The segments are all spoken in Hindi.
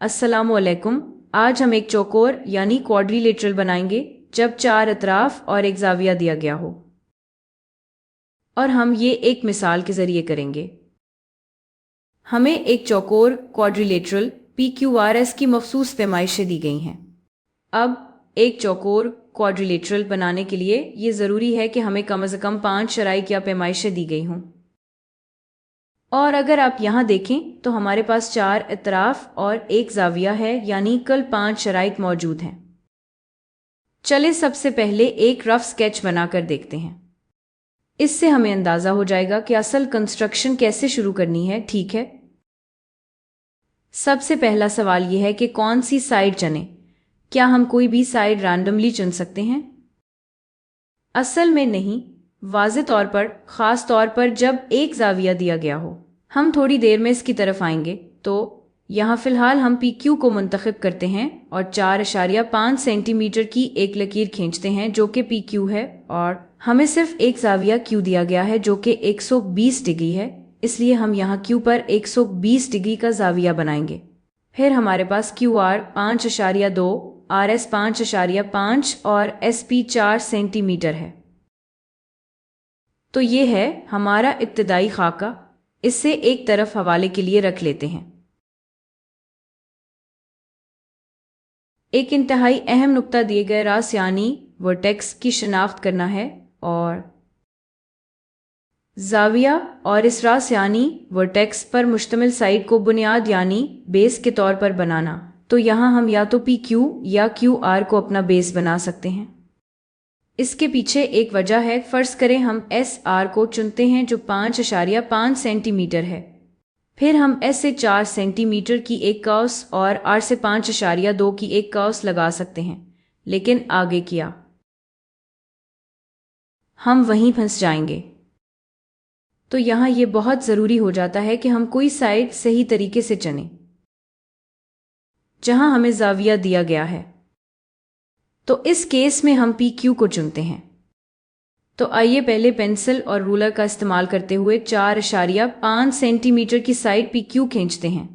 अस्सलामुअलैकुम। आज हम एक चौकोर यानी क्वाड्रिलेटरल बनाएंगे जब चार अतराफ और एक जाविया दिया गया हो। और हम ये एक मिसाल के ज़रिए करेंगे। हमें एक चौकोर क्वाड्रिलेटरल PQRS की मखसूस पैमाइशें दी गई हैं। अब एक चौकोर क्वाड्रिलेटरल बनाने के लिए ये ज़रूरी है कि हमें कम से कम 5 शराइक या पैमाइशें दी गई हों। और अगर आप यहाँ देखें तो हमारे पास 4 इतराफ और एक जाविया है, यानी कुल 5 शराइक मौजूद हैं। चले सबसे पहले एक रफ स्केच बनाकर देखते हैं। इससे हमें अंदाज़ा हो जाएगा कि असल कंस्ट्रक्शन कैसे शुरू करनी है। ठीक है, सबसे पहला सवाल यह है कि कौन सी साइड चुनें। क्या हम कोई भी साइड रैंडमली चुन सकते हैं? असल में नहीं, वाज़े तौर पर, ख़ास तौर पर जब एक जाविया दिया गया हो। हम थोड़ी देर में इसकी तरफ आएंगे। तो यहाँ फ़िलहाल हम PQ को मुंतखब करते हैं और 4.5 सेंटीमीटर की एक लकीर खींचते हैं जो कि PQ है, और हमें सिर्फ एक जाविया Q दिया गया है जो कि 120 डिग्री है, इसलिए हम यहाँ Q पर 120 डिग्री का जाविया बनाएंगे। फिर हमारे पास QR 5.2, RS 5.5 और SP 4 सेंटीमीटर है। तो ये है हमारा इब्तदाई खाका। इससे एक तरफ हवाले के लिए रख लेते हैं। एक इंतहाई अहम नुक्ता दिए गए रास यानी वर्टेक्स की शिनाख्त करना है, और जाविया और इस रास यानी वर्टेक्स पर मुश्तमिल साइड को बुनियाद यानी बेस के तौर पर बनाना। तो यहाँ हम या तो PQ या QR को अपना बेस बना सकते हैं। इसके पीछे एक वजह है। फ़र्ज़ करें हम SR को चुनते हैं जो 5.5 सेंटीमीटर है। फिर हम S से 4 सेंटीमीटर की एक कर्व्स और R से 5.2 की एक कर्व्स लगा सकते हैं, लेकिन आगे किया हम वहीं फंस जाएंगे। तो यहाँ ये बहुत ज़रूरी हो जाता है कि हम कोई साइड सही तरीके से चुनें जहाँ हमें जाविया दिया गया है। तो इस केस में हम PQ को चुनते हैं। तो आइए पहले पेंसिल और रूलर का इस्तेमाल करते हुए 4.5 सेंटीमीटर की साइड PQ खींचते हैं।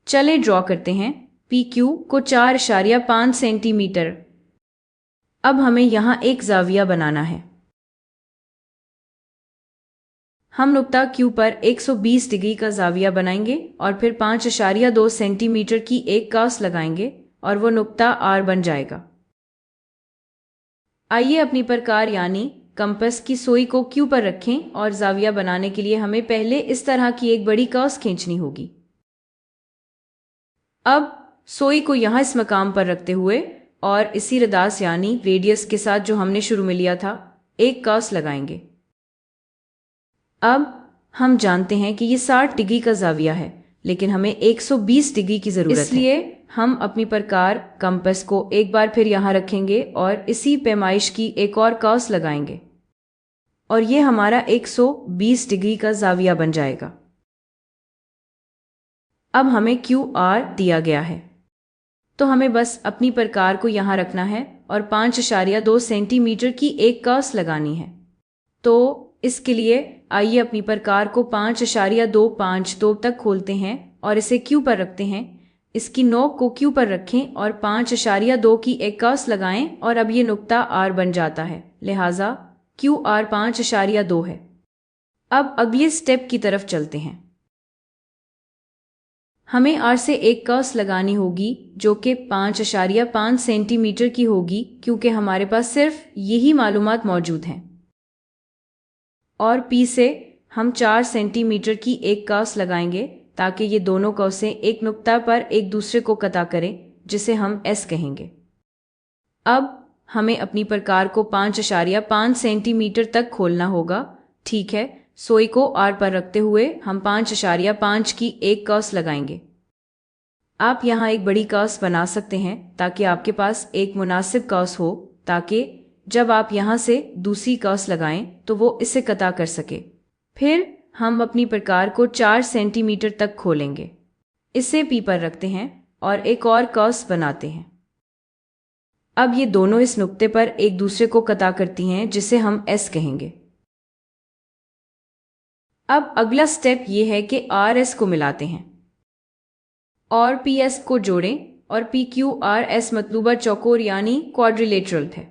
चले ड्रॉ करते हैं PQ को 4.5 सेंटीमीटर। अब हमें यहाँ एक जाविया बनाना है। हम नुक्ता Q पर 120 डिग्री का जाविया बनाएंगे और फिर 5.2 सेंटीमीटर की एक कर्व्स लगाएंगे और वो नुक्ता R बन जाएगा। आइए अपनी प्रकार यानी कंपास की सुई को Q पर रखें और जाविया बनाने के लिए हमें पहले इस तरह की एक बड़ी कर्व्स खींचनी होगी। अब सुई को यहाँ इस मकाम पर रखते हुए और इसी रदास यानी रेडियस के साथ जो हमने शुरू में लिया था, एक कर्व्स लगाएंगे। अब हम जानते हैं कि ये 60 डिग्री का जाविया है, लेकिन हमें 120 डिग्री की ज़रूरत है। इसलिए हम अपनी प्रकार कंपास को एक बार फिर यहाँ रखेंगे और इसी पैमाइश की एक और कर्व्स लगाएंगे, और ये हमारा 120 डिग्री का जाविया बन जाएगा। अब हमें QR दिया गया है, तो हमें बस अपनी प्रकार को यहाँ रखना है और 5.2 सेंटीमीटर की एक कर्व्स लगानी है। तो इसके लिए आइए अपनी प्रकार को 5.252 तक खोलते हैं और इसे Q पर रखते हैं। इसकी नोक को Q पर रखें और 5.2 की एक कर्व्स लगाएं, और अब ये नुक्ता R बन जाता है, लिहाजा QR 5.2 है। अब अगले स्टेप की तरफ चलते हैं। हमें R से एक कर्व्स लगानी होगी जो कि 5.5 सेंटीमीटर की होगी, क्योंकि हमारे पास सिर्फ यही मालूमात मौजूद हैं। और P से हम 4 सेंटीमीटर की एक कर्व्स लगाएंगे ताकि ये दोनों कर्व्स एक नुक्ता पर एक दूसरे को कता करें, जिसे हम S कहेंगे। अब हमें अपनी प्रकार को 5.5 सेंटीमीटर तक खोलना होगा। ठीक है, सुई को R पर रखते हुए हम 5.5 की एक कर्व्स लगाएंगे। आप यहाँ एक बड़ी कर्व्स बना सकते हैं ताकि आपके पास एक मुनासिब कर्व्स हो, ताकि जब आप यहाँ से दूसरी कर्व्स लगाएं तो वो इसे कता कर सके। फिर हम अपनी प्रकार को 4 सेंटीमीटर तक खोलेंगे, इसे P पर रखते हैं और एक और कर्व्स बनाते हैं। अब ये दोनों इस नुक्ते पर एक दूसरे को कता करती हैं, जिसे हम S कहेंगे। अब अगला स्टेप ये है कि RS को मिलाते हैं और पी एस को जोड़ें और पी क्यू आर एस मतलूबा चौकोर यानी क्वाड्रिलेटरल थे।